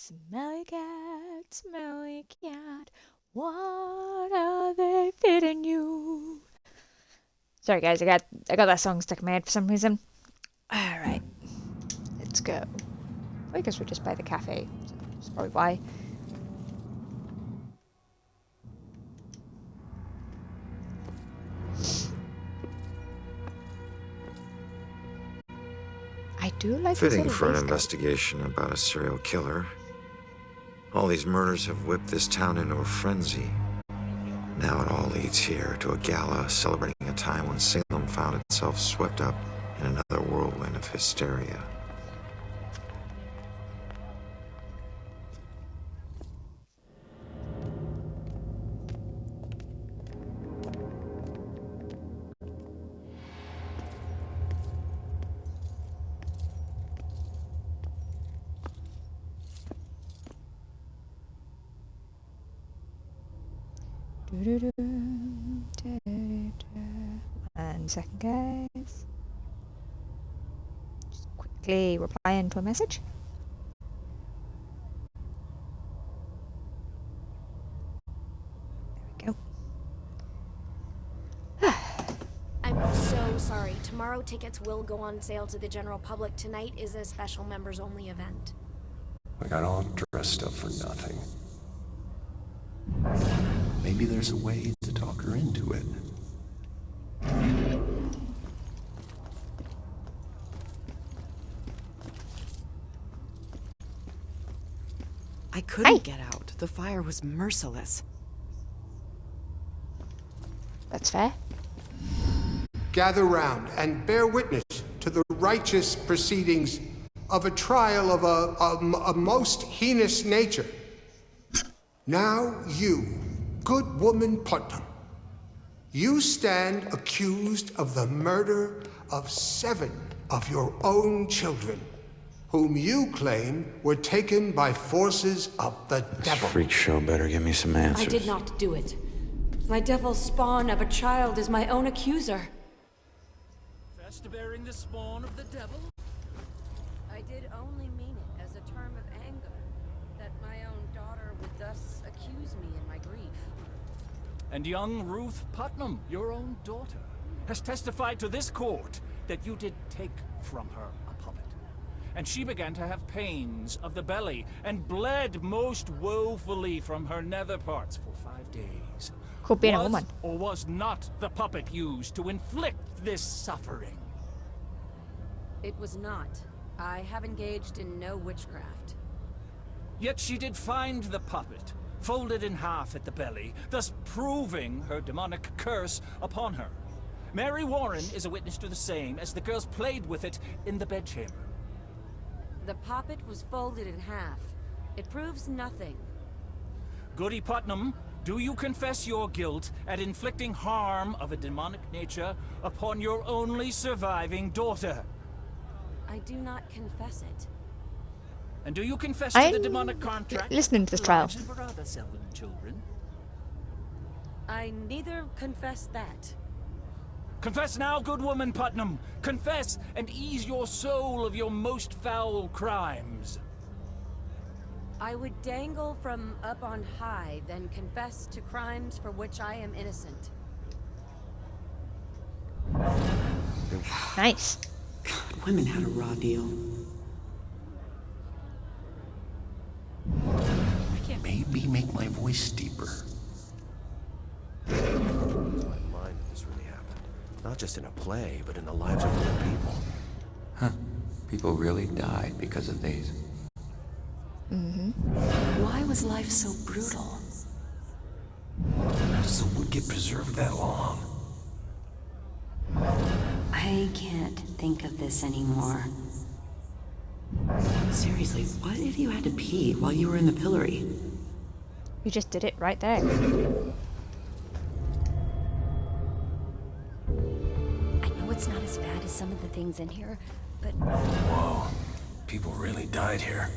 smelly cat, what are they feeding you? Sorry guys, I got that song stuck in my head for some reason. Alright, let's go. I guess we're just by the cafe, so that's probably why. I do like fitting for an investigation about a serial killer. All these murders have whipped this town into a frenzy. Now it all leads here to a gala celebrating a time when Salem found itself swept up in another whirlwind of hysteria. One second, guys. Just quickly replying to a message. There we go. I'm so sorry. Tomorrow tickets will go on sale to the general public. Tonight is a special members-only event. I got all dressed up for nothing. Maybe there's a way to talk her into it. I couldn't get out. The fire was merciless. That's fair. Gather round and bear witness to the righteous proceedings of a trial of a most heinous nature. Now you, good woman Putnam, you stand accused of the murder of 7 of your own children, whom you claim were taken by forces of the devil. This freak show better give me some answers. I did not do it. My devil spawn of a child is my own accuser. Confess to bearing the spawn of the devil? I did only mean it as a term of anger, that my own daughter would thus accuse me in my grief. And young Ruth Putnam, your own daughter, has testified to this court that you did take from her a puppet. And she began to have pains of the belly and bled most woefully from her nether parts for 5 days. Could be a Was woman. or was not the puppet used to inflict this suffering? It was not. I have engaged in no witchcraft. Yet she did find the puppet, folded in half at the belly, thus proving her demonic curse upon her. Mary Warren is a witness to the same, as the girls played with it in the bedchamber. The poppet was folded in half. It proves nothing. Goody Putnam, do you confess your guilt at inflicting harm of a demonic nature upon your only surviving daughter? I do not confess it. And do you confess to the demonic contract? Listening to this trial. For other Salem children? I neither confess that. Confess now, good woman Putnam. Confess and ease your soul of your most foul crimes. I would dangle from up on high, then confess to crimes for which I am innocent. Nice. God, women had a raw deal. Maybe make my voice deeper. My mind that this really happened. Not just in a play, but in the lives of real people. Huh. People really died because of these. Why was life so brutal? How does the wood get preserved that long? I can't think of this anymore. Seriously, what if you had to pee while you were in the pillory? You just did it right there. I know it's not as bad as some of the things in here, but... Whoa. People really died here.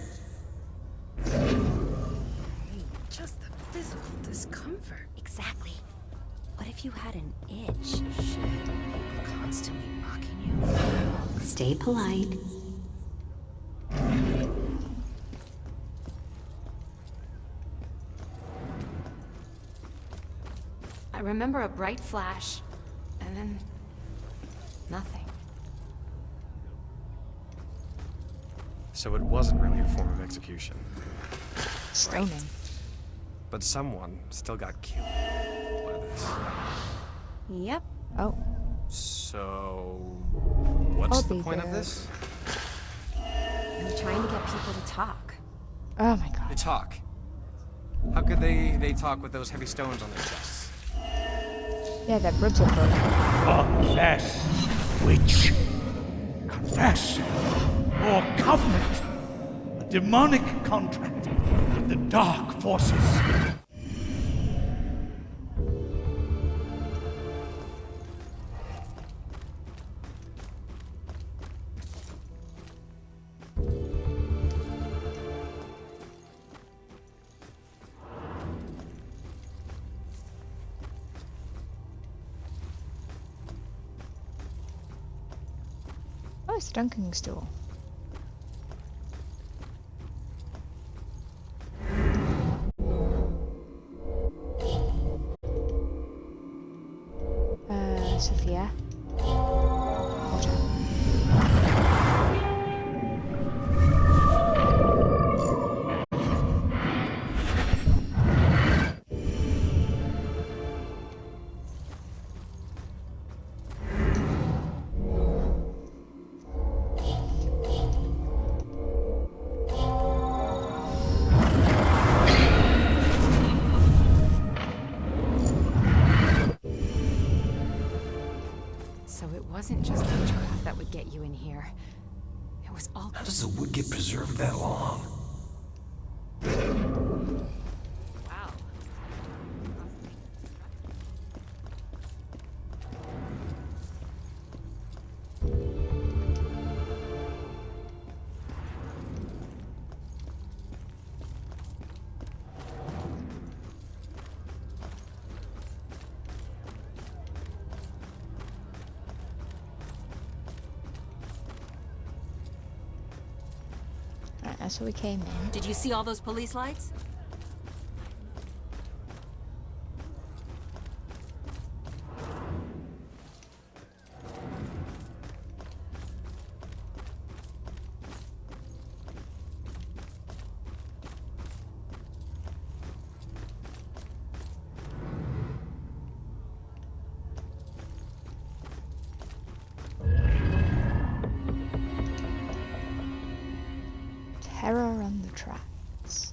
Just the physical discomfort. Exactly. What if you had an itch? Shit. People constantly mocking you. Stay polite. I remember a bright flash, and then nothing. So it wasn't really a form of execution. Stoning. But someone still got killed by this. Yep. Oh. So... what's I'll the be point there. of this? I'm trying to get people to talk. Oh my god. They talk. How could they talk with those heavy stones on their chests? Yeah, that ribs are broken. Confess, witch. Confess. Your covenant. A demonic contract with the dark forces. Oh, it's a dunking stool. Sophia. Water. So it wasn't just witchcraft that would get you in here. It was all... How does the wood get preserved that long? Wow. Alright, that's where we came in. Did you see all those police lights? Terror on the tracks.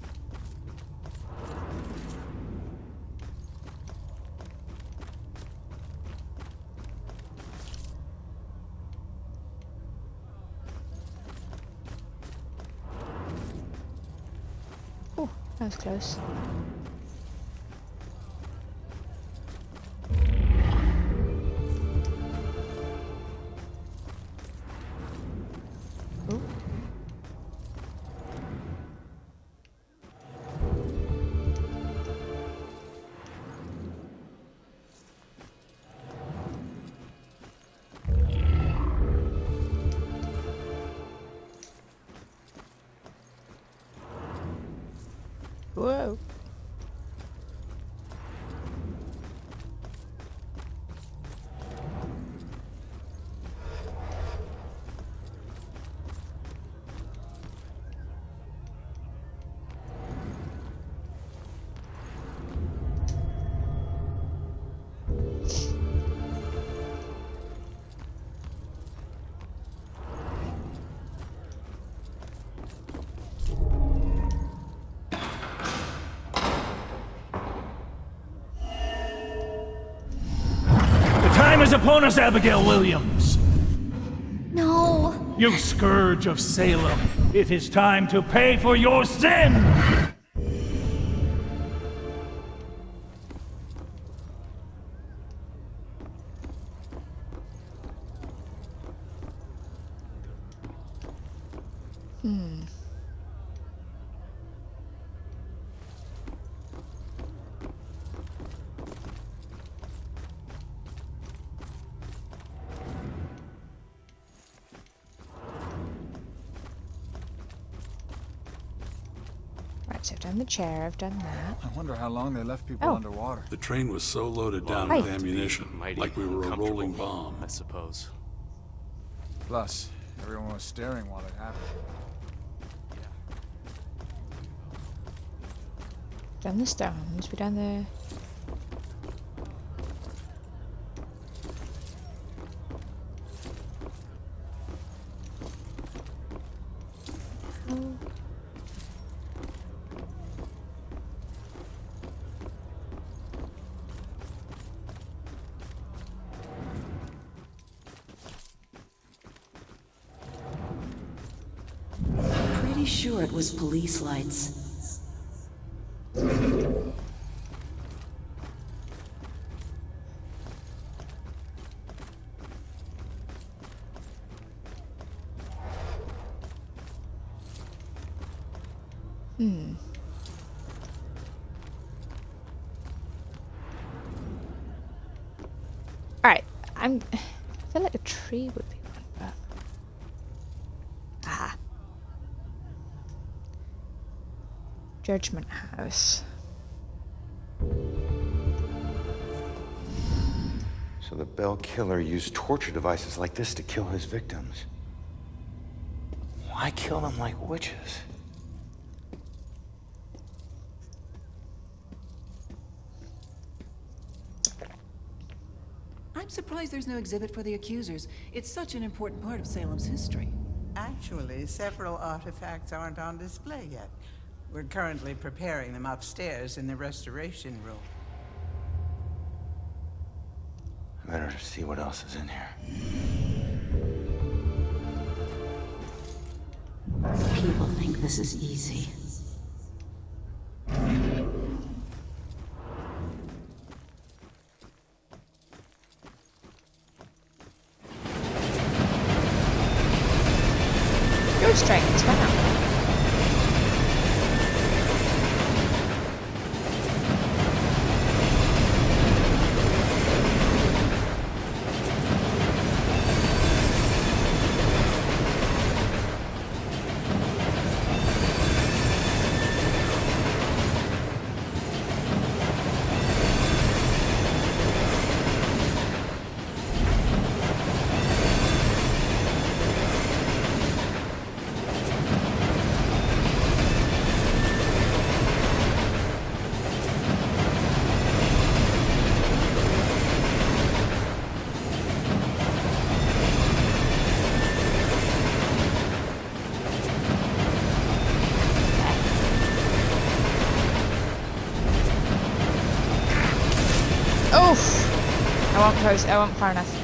Oh, that was close. Oh. Whoa. Time is upon us, Abigail Williams. No. You scourge of Salem. It is time to pay for your sin. Right, so I've done the chair, I've done that. I wonder how long they left people underwater. The train was so loaded down Right. with ammunition, like we were a rolling bomb. I suppose. Plus, everyone was staring while it happened. Done the stones, we done the... Oh. Pretty sure it was police lights. Alright, I feel like a tree would be one, but... Ah. Judgment House. So the Bell killer used torture devices like this to kill his victims. Why kill them like witches? I'm surprised there's no exhibit for the accusers. It's such an important part of Salem's history. Actually, several artifacts aren't on display yet. We're currently preparing them upstairs in the restoration room. I better see what else is in here. People think this is easy. Your strength is found. Oof! I won't close, I won't far enough.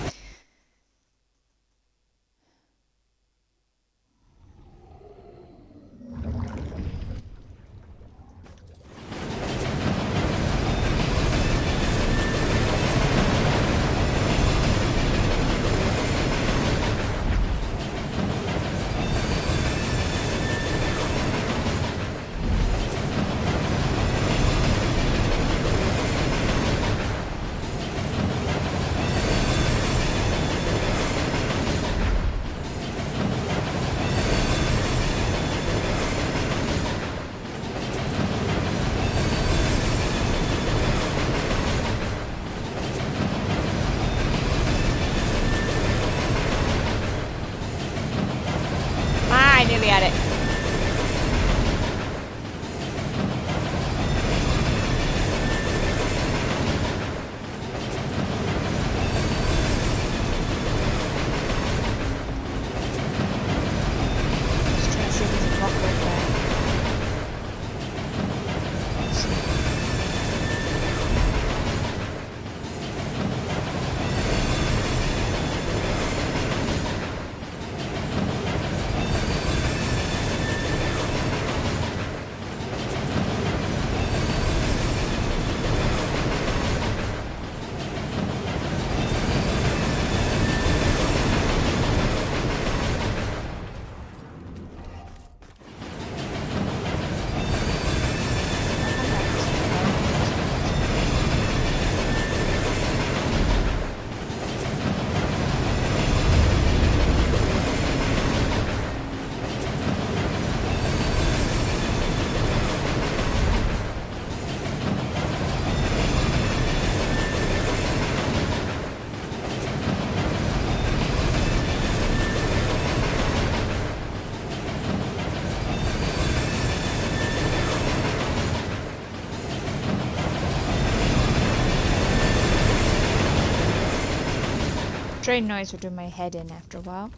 train noise would do my head in after a while.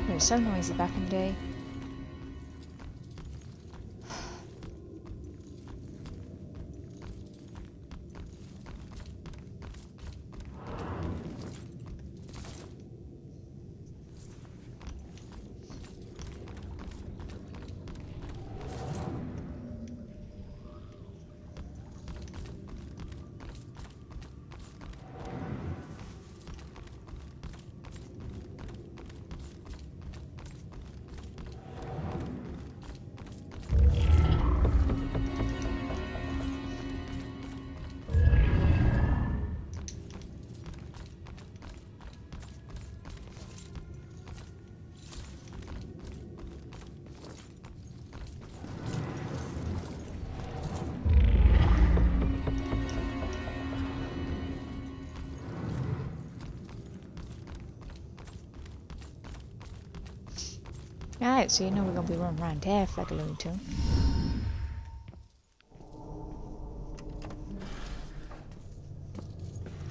It was so noisy back in the day. Alright, so you know we're gonna be running around half like a Looney Tune.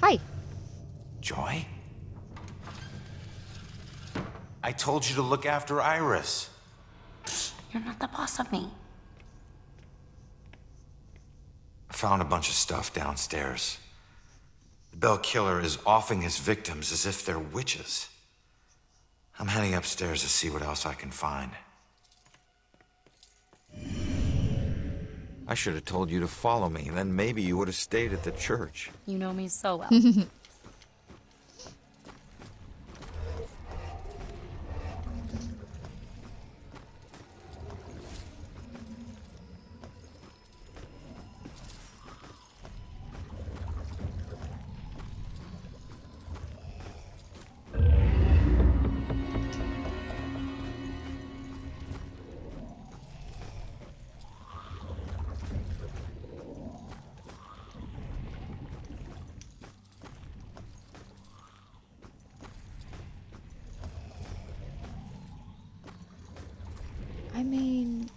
Hi. Joy? I told you to look after Iris. You're not the boss of me. I found a bunch of stuff downstairs. The Bell Killer is offing his victims as if they're witches. I'm heading upstairs to see what else I can find. I should have told you to follow me, and then maybe you would have stayed at the church. You know me so well. I mean...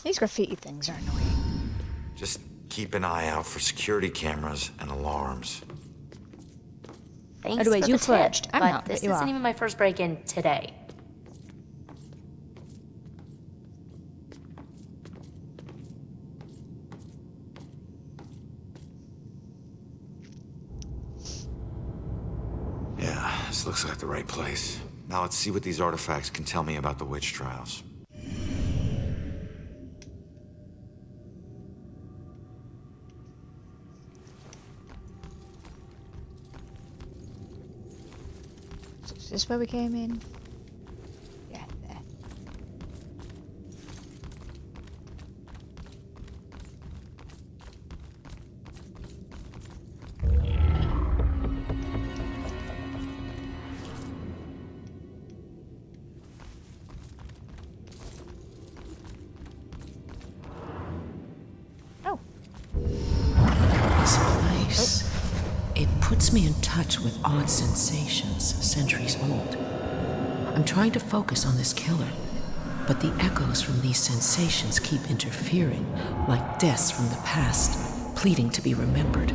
These graffiti things are annoying. Just keep an eye out for security cameras and alarms. Thanks Otherwise, for you the fudged. tip, I'm but not, this but you isn't are. even my first break-in today. Yeah, this looks like the right place. Now let's see what these artifacts can tell me about the witch trials. Is this where we came in? Yeah, there. Oh. This place. It puts me in touch with odd sensations centuries old. I'm trying to focus on this killer, but the echoes from these sensations keep interfering, like deaths from the past, pleading to be remembered.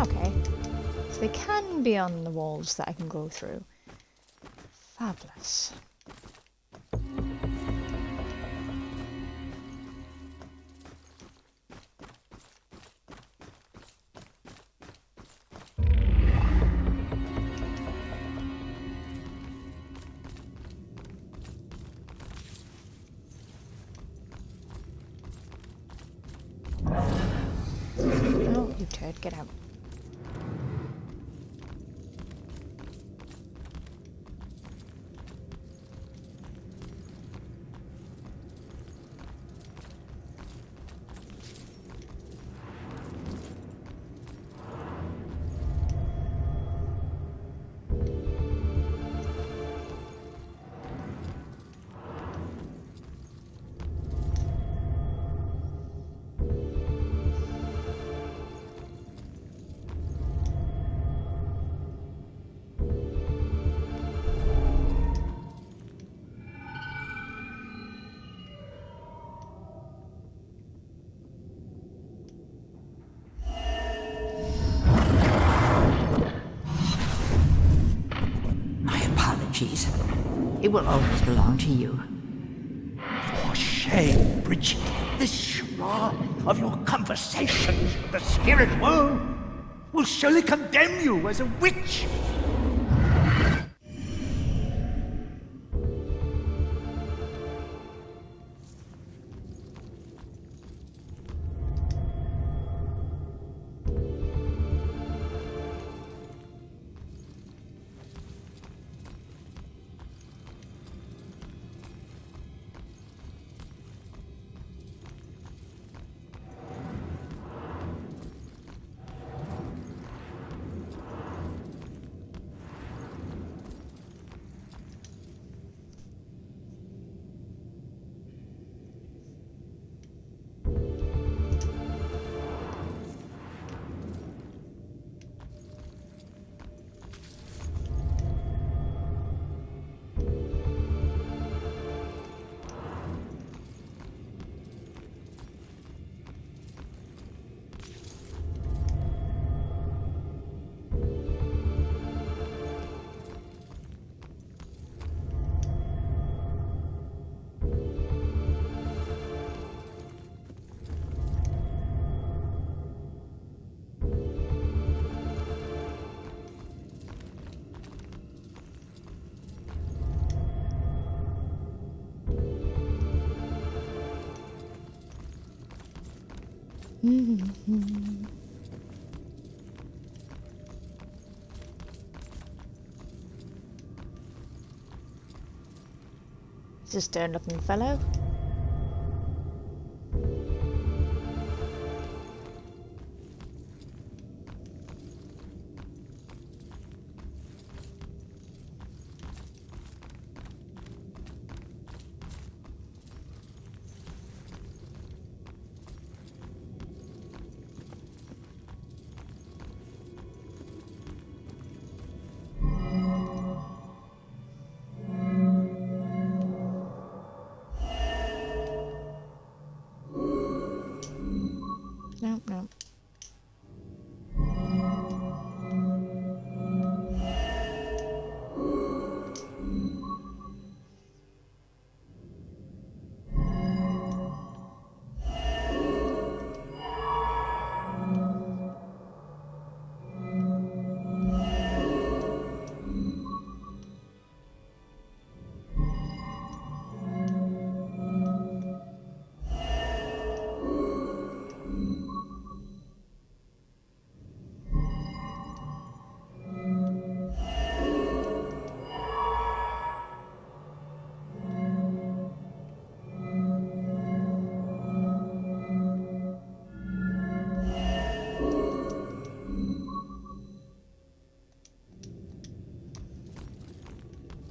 Okay. So they can be on the walls that I can go through. Fabulous. Oh, you turd, get out. It will always belong to you. For shame, Bridget. This charade of your conversations with the spirit world will surely condemn you as a witch. Is this stern-looking fellow? No, no.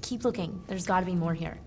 Keep looking. There's gotta be more here.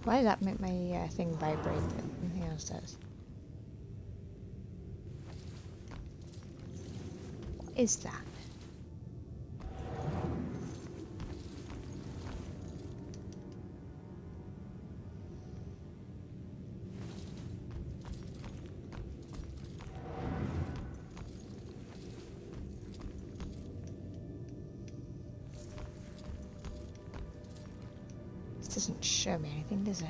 Why does that make my thing vibrate? Nothing else does. What is that? This doesn't show me anything, does it?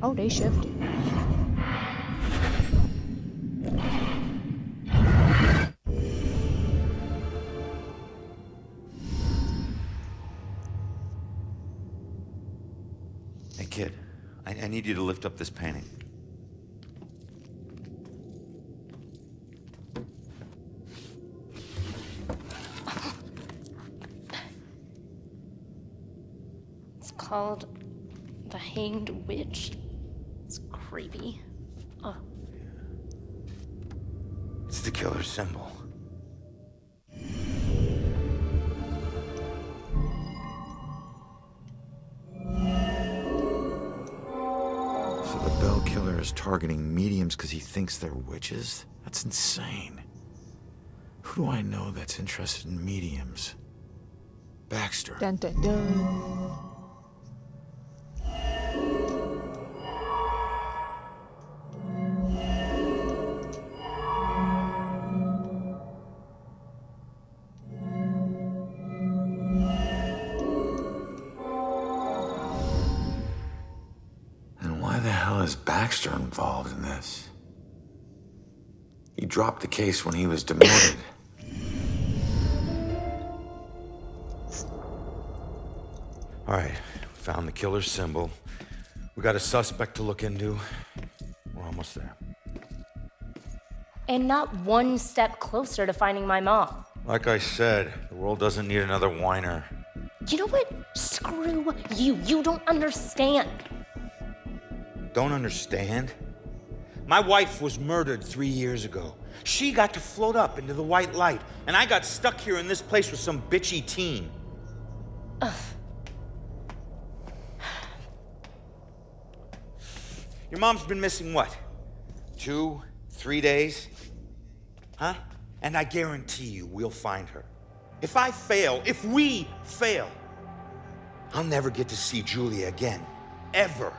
Oh, they shifted. Hey, kid. I need you to lift up this painting. It's called The Hanged Witch. It's creepy. Oh. It's the killer's symbol. So the Bell Killer is targeting mediums because he thinks they're witches? That's insane. Who do I know that's interested in mediums? Baxter. Dun dun dun. And why the hell is Baxter involved in this? He dropped the case when he was demoted. All right, found the killer's symbol. We got a suspect to look into. We're almost there. And not one step closer to finding my mom. Like I said, the world doesn't need another whiner. You know what? Screw you. You don't understand. Don't understand? My wife was murdered 3 years ago. She got to float up into the white light, and I got stuck here in this place with some bitchy teen. Ugh. Your mom's been missing what? 2, 3 days? Huh? And I guarantee you we'll find her. If we fail, I'll never get to see Julia again. Ever.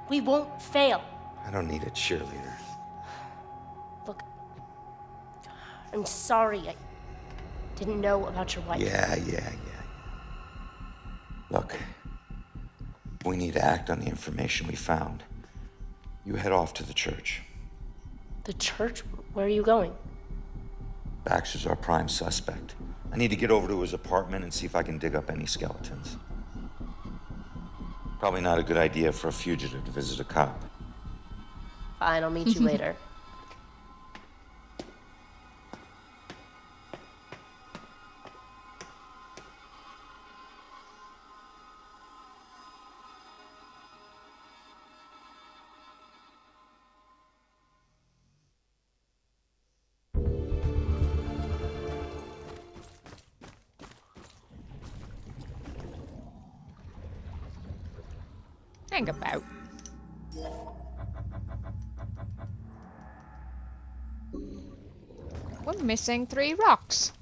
We won't fail. I don't need a cheerleader. Look, I'm sorry. I didn't know about your wife. Yeah. Look, we need to act on the information we found. You head off to the church. The church? Where are you going? Baxter's our prime suspect. I need to get over to his apartment and see if I can dig up any skeletons. Probably not a good idea for a fugitive to visit a cop. Fine, I'll meet you later. Hang about. We're missing 3 rocks.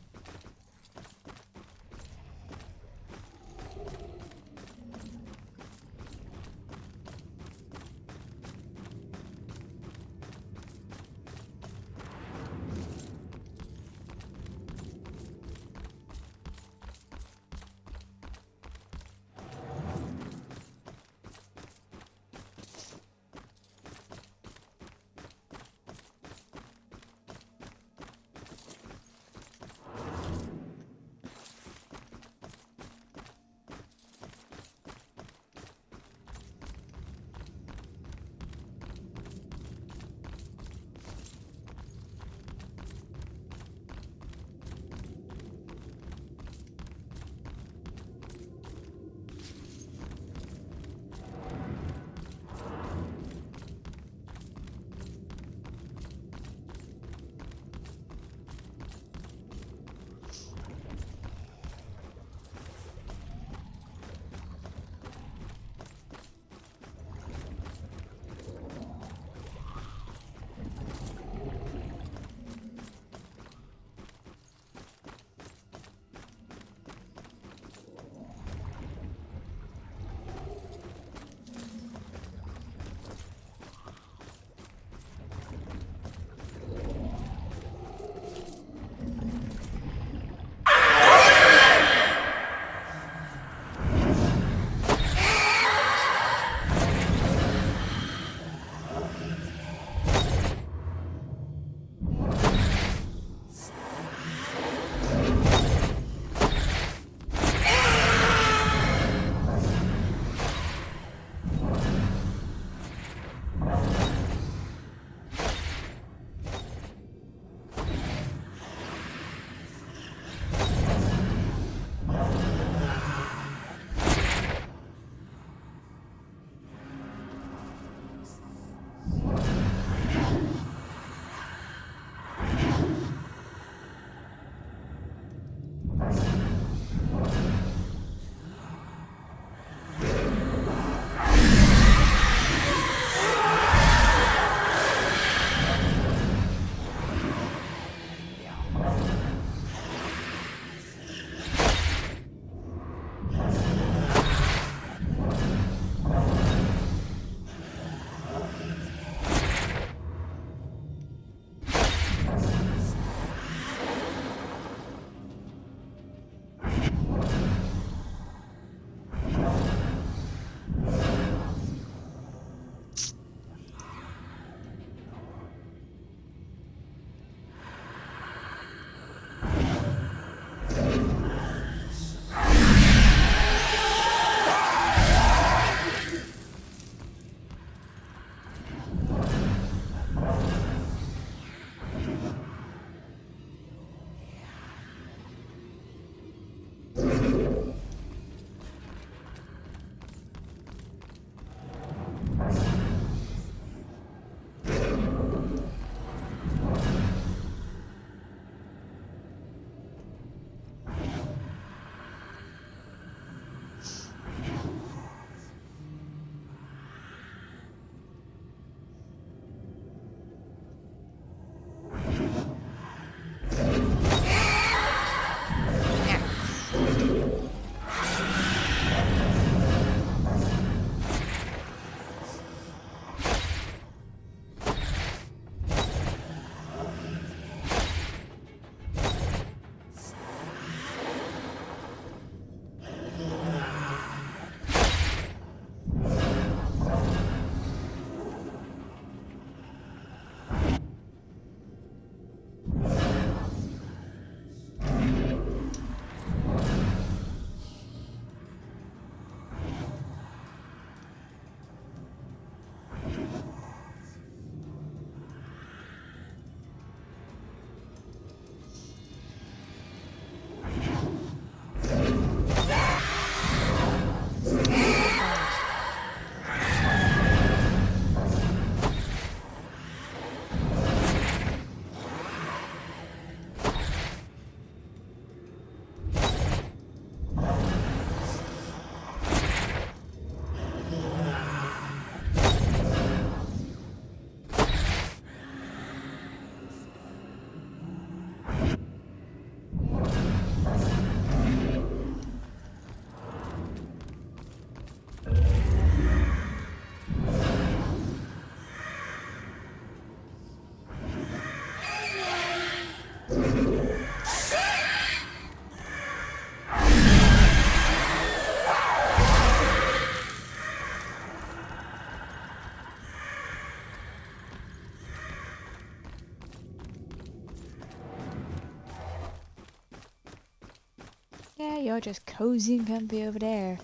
you're just cozy and comfy over there.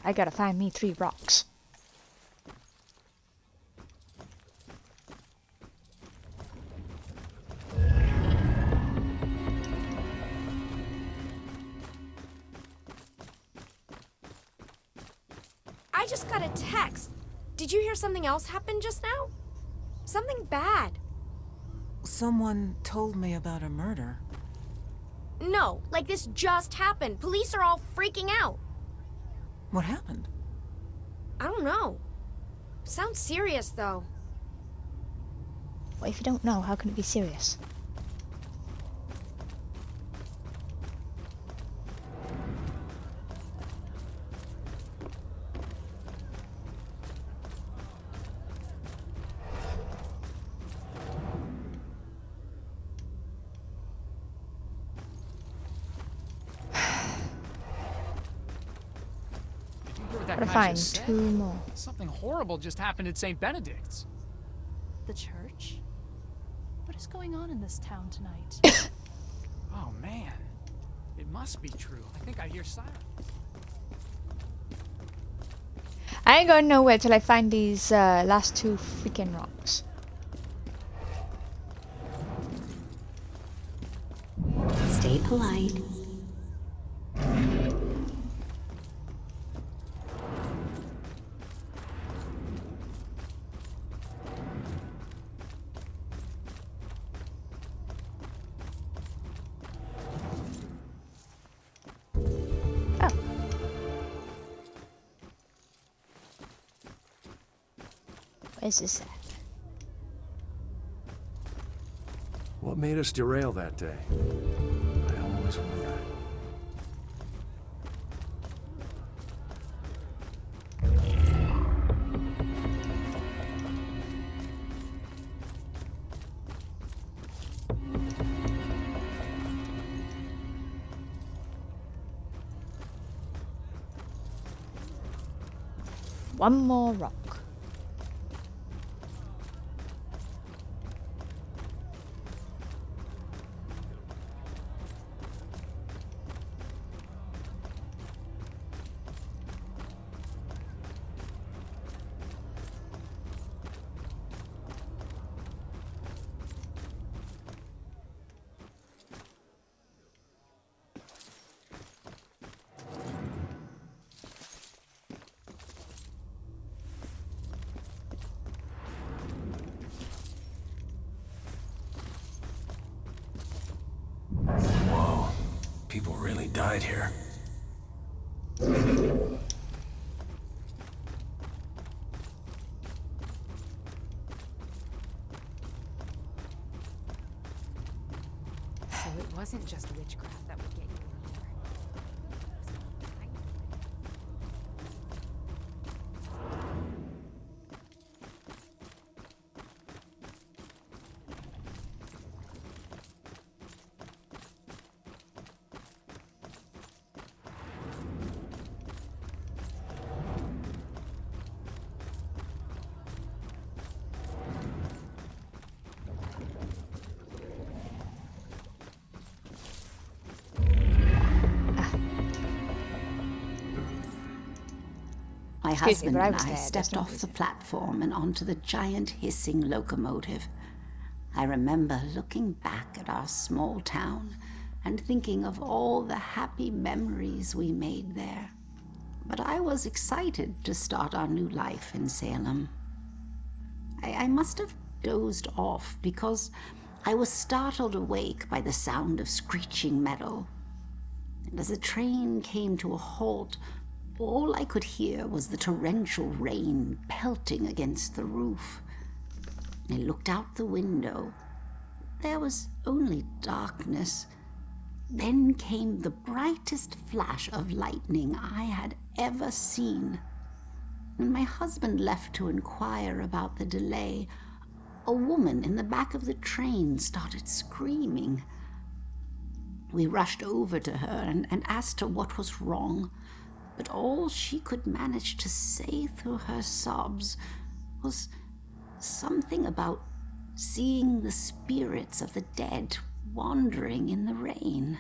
I gotta find me 3 rocks. I just got a text. Did you hear something else happen just now? Something bad. Someone told me about a murder. No, like this just happened. Police are all freaking out. What happened? I don't know. Sounds serious, though. What if you don't know? How can it be serious? That Gotta guy find just said? 2 more. Something horrible just happened at St. Benedict's. The church? What is going on in this town tonight? Oh man, it must be true. I think I hear sirens. I ain't going nowhere till I find these last 2 freaking rocks. Stay polite. Where's this at? What made us derail that day? I always wonder. One more rock. Whoa. People really died here. So it wasn't just witchcraft that would get you in here. My Excuse me, husband but I and was I there. stepped There's no off the reason. platform and onto the giant hissing locomotive. I remember looking back at our small town and thinking of all the happy memories we made there. But I was excited to start our new life in Salem. I must have dozed off because I was startled awake by the sound of screeching metal. And as the train came to a halt, all I could hear was the torrential rain pelting against the roof. I looked out the window. There was only darkness. Then came the brightest flash of lightning I had ever seen. When my husband left to inquire about the delay, a woman in the back of the train started screaming. We rushed over to her and asked her what was wrong. But all she could manage to say through her sobs was something about seeing the spirits of the dead wandering in the rain.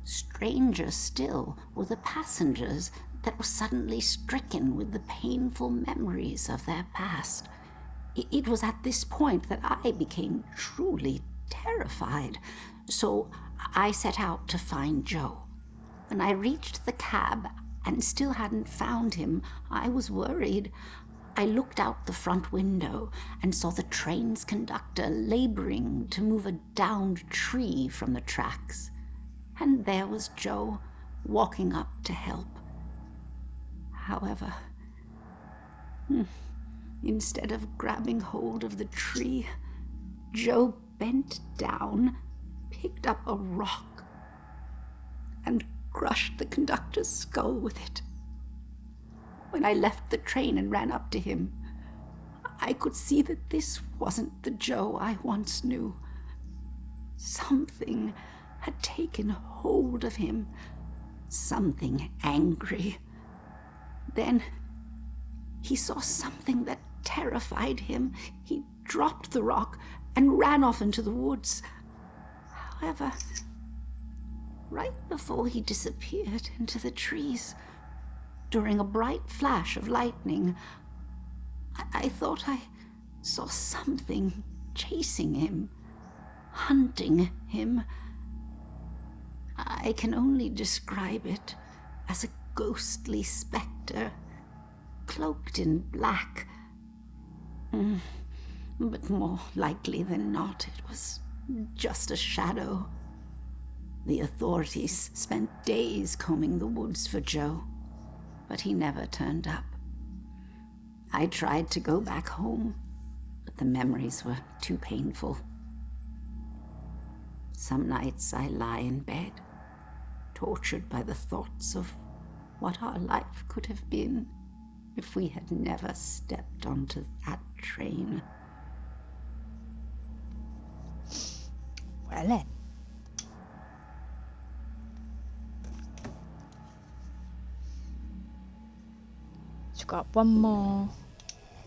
Stranger still were the passengers that were suddenly stricken with the painful memories of their past. It was at this point that I became truly terrified, so I set out to find Joe. When I reached the cab and still hadn't found him, I was worried. I looked out the front window and saw the train's conductor laboring to move a downed tree from the tracks. And there was Joe, walking up to help. However, instead of grabbing hold of the tree, Joe bent down, picked up a rock, and crushed the conductor's skull with it. When I left the train and ran up to him, I could see that this wasn't the Joe I once knew. Something had taken hold of him, something angry. Then he saw something that terrified him. He dropped the rock and ran off into the woods. However, right before he disappeared into the trees, during a bright flash of lightning, I thought I saw something chasing him, hunting him. I can only describe it as a ghostly specter, cloaked in black. But more likely than not, it was just a shadow. The authorities spent days combing the woods for Joe, but he never turned up. I tried to go back home, but the memories were too painful. Some nights I lie in bed, tortured by the thoughts of what our life could have been if we had never stepped onto that train. Well then. So got one more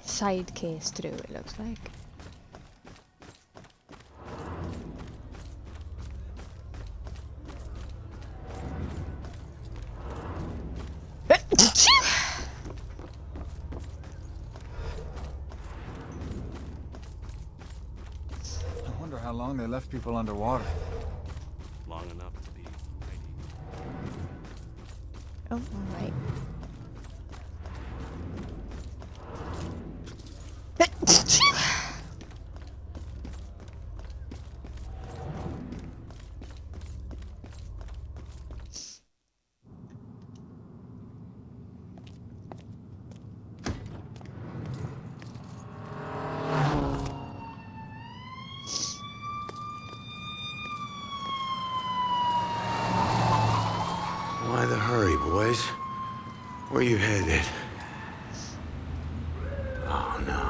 side case to do, it looks like. I wonder how long they left people underwater. Long enough to be Oh, alright. Why the hurry, boys? Where you headed? Oh, no.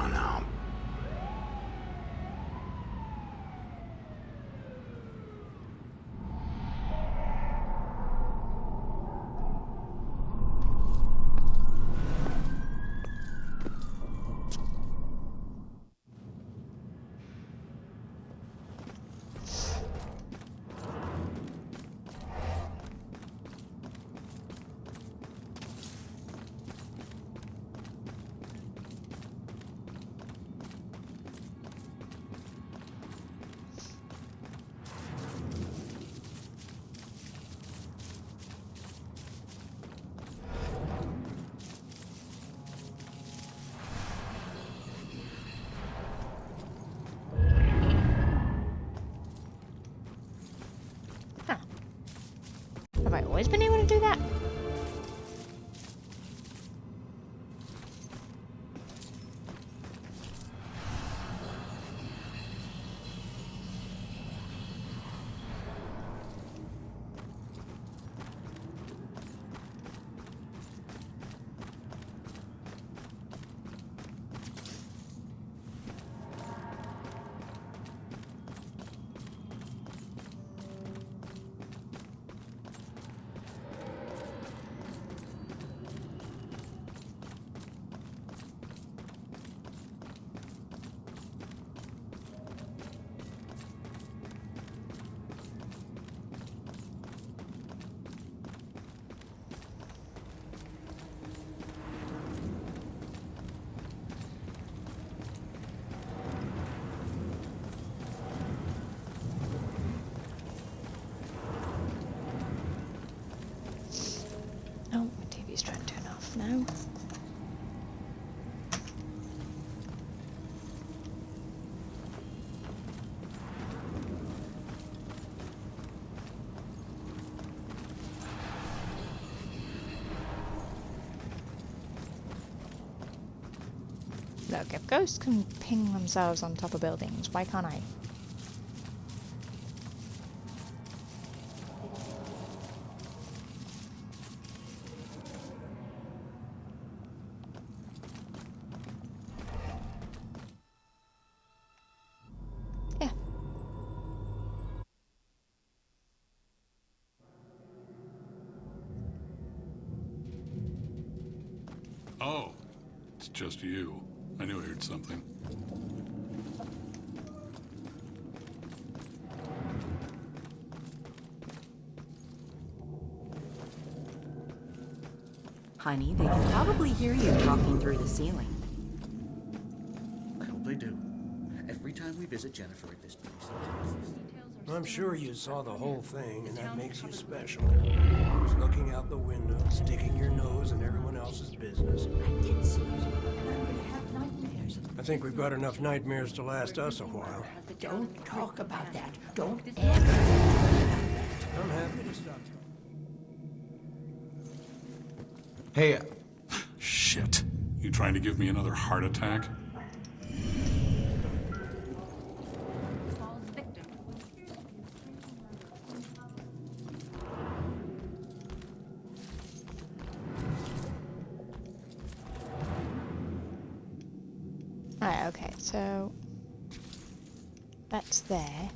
Have I always been able to do that? No. Look, if ghosts can ping themselves on top of buildings, why can't I? Yeah. Oh, it's just you. I knew I heard something. Honey, they can probably hear you talking through the ceiling. I hope they do. Every time we visit Jennifer at this place. I'm sure you saw the whole thing, and that makes you special. Always looking out the window, sticking your nose in everyone else's business. I did see it, and I'm gonna have nightmares. I think we've got enough nightmares to last us a while. Don't talk about that. Don't ever. I'm happy to stop. Hey, Shit. You trying to give me another heart attack? Alright, okay, so that's there.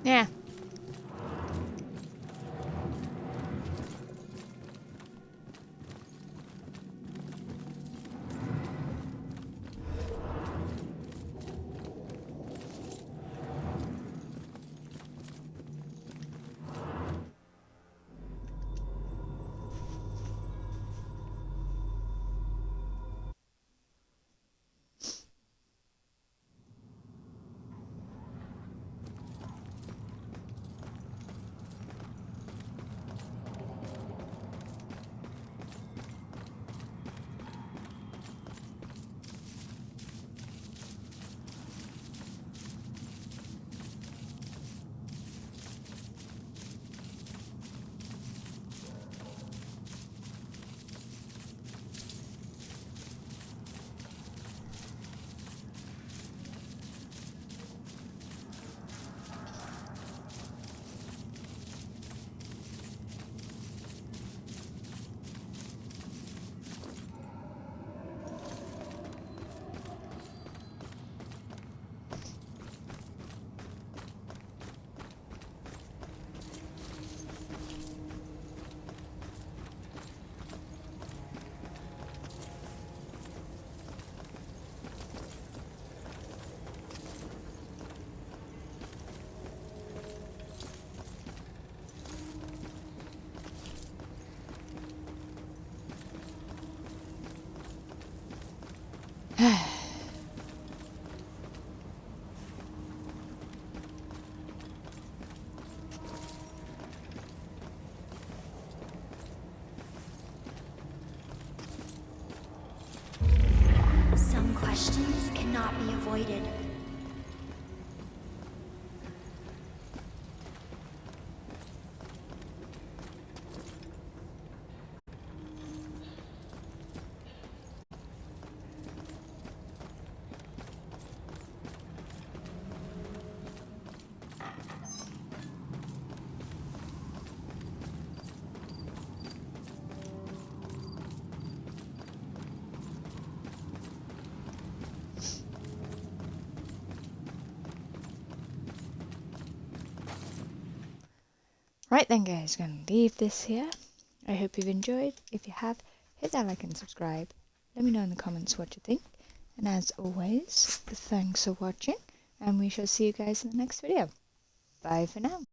Yeah. Right then, guys, gonna leave this here. I hope you've enjoyed. If you have, hit that like and subscribe. Let me know in the comments what you think. And as always, thanks for watching, and we shall see you guys in the next video. Bye for now.